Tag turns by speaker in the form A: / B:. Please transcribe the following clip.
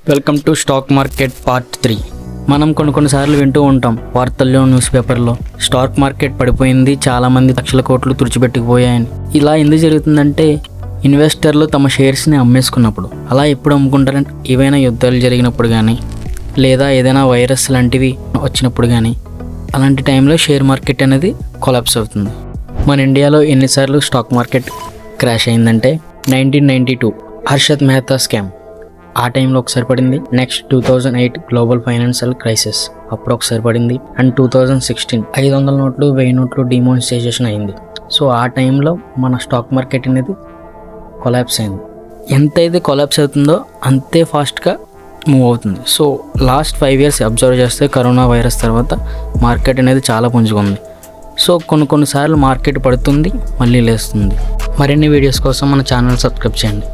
A: Welcome to stock market part 3. మనం కొన్నిసార్లు వింటూ ఉంటాం వార్తల్లో, న్యూస్ పేపర్లో స్టాక్ మార్కెట్ పడిపోయింది, చాలామంది లక్షల కోట్లు తుడిచిపెట్టుకుపోయాయని. ఇలా ఎందుకు జరుగుతుందంటే ఇన్వెస్టర్లు తమ షేర్స్ని అమ్మేసుకున్నప్పుడు. అలా ఎప్పుడు అమ్ముకుంటారంటే ఏవైనా యుద్ధాలు జరిగినప్పుడు కానీ, లేదా ఏదైనా వైరస్ లాంటివి వచ్చినప్పుడు కానీ, అలాంటి టైంలో షేర్ మార్కెట్ అనేది కొలాప్స్ అవుతుంది. మన ఇండియాలో ఎన్నిసార్లు స్టాక్ మార్కెట్ క్రాష్ అయిందంటే 1992 హర్షద్ మెహతా స్కామ్, ఆ టైంలో ఒకసారి పడింది. నెక్స్ట్ 2008 గ్లోబల్ ఫైనాన్షియల్ క్రైసిస్, అప్పుడు ఒకసారి పడింది. అండ్ 2016 500 నోట్లు 1000 నోట్లు డిమానిటైజేషన్ అయింది. సో ఆ టైంలో మన స్టాక్ మార్కెట్ అనేది కొలాప్స్ అయింది. ఎంతైతే కొలాప్స్ అవుతుందో అంతే ఫాస్ట్గా మూవ్ అవుతుంది. సో లాస్ట్ 5 years అబ్జర్వ్ చేస్తే కరోనా వైరస్ తర్వాత మార్కెట్ అనేది చాలా పుంజుకుంది. సో కొన్నిసార్లు మార్కెట్ పడుతుంది, మళ్ళీ లేస్తుంది. మరిన్ని వీడియోస్ కోసం మన ఛానల్ సబ్స్క్రైబ్ చేయండి.